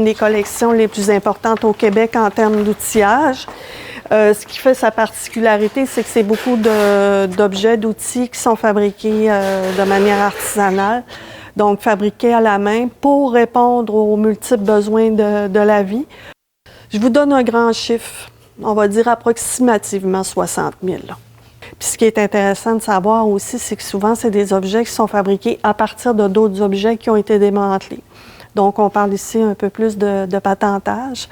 une des collections les plus importantes au Québec en termes d'outillage. Ce qui fait sa particularité, c'est que c'est beaucoup d'objets, d'outils qui sont fabriqués de manière artisanale, donc fabriqués à la main pour répondre aux multiples besoins de la vie. Je vous donne un grand chiffre, on va dire approximativement 60 000. Puis ce qui est intéressant de savoir aussi, c'est que souvent, c'est des objets qui sont fabriqués à partir de d'autres objets qui ont été démantelés. Donc, on parle ici un peu plus de patentage,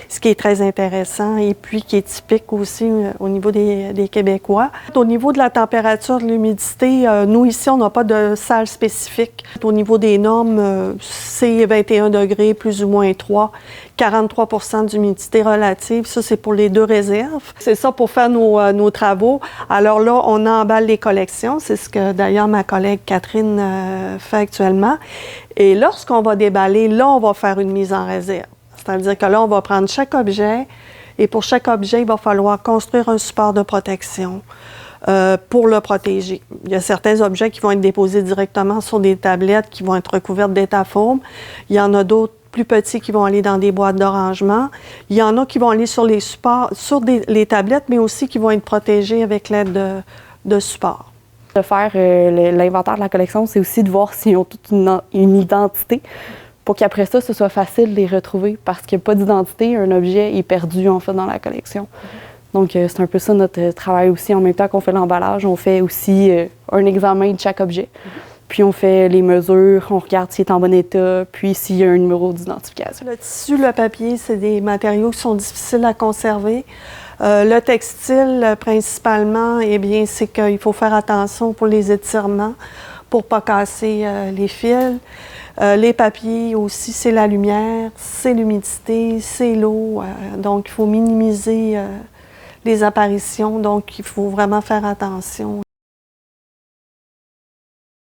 ce qui est très intéressant et puis qui est typique aussi au niveau des Québécois. Au niveau de la température, de l'humidité, nous, ici, on n'a pas de salle spécifique. Au niveau des normes, c'est 21 degrés, plus ou moins 3, 43 d'humidité relative. Ça, c'est pour les deux réserves. C'est ça pour faire nos travaux. Alors là, on emballe les collections. C'est ce que, d'ailleurs, ma collègue Catherine fait actuellement. Et lorsqu'on va déballer, là, on va faire une mise en réserve. C'est-à-dire que là, on va prendre chaque objet et pour chaque objet, il va falloir construire un support de protection pour le protéger. Il y a certains objets qui vont être déposés directement sur des tablettes qui vont être recouvertes d'étafoam. Il y en a d'autres plus petits qui vont aller dans des boîtes de rangement. Il y en a qui vont aller sur les supports, sur les tablettes, mais aussi qui vont être protégés avec l'aide de supports. De faire l'inventaire de la collection, c'est aussi de voir s'ils ont toute une identité pour qu'après ça, ce soit facile de les retrouver. Parce qu'il n'y a pas d'identité, un objet est perdu en fait dans la collection. Donc, c'est un peu ça notre travail aussi. En même temps qu'on fait l'emballage, on fait aussi un examen de chaque objet. Puis on fait les mesures, on regarde s'il est en bon état, puis s'il y a un numéro d'identification. Le tissu, le papier, c'est des matériaux qui sont difficiles à conserver. Le textile, principalement, eh bien, c'est qu'il faut faire attention pour les étirements, pour ne pas casser les fils. Les papiers aussi, c'est la lumière, c'est l'humidité, c'est l'eau. Donc, il faut minimiser les apparitions. Donc, il faut vraiment faire attention.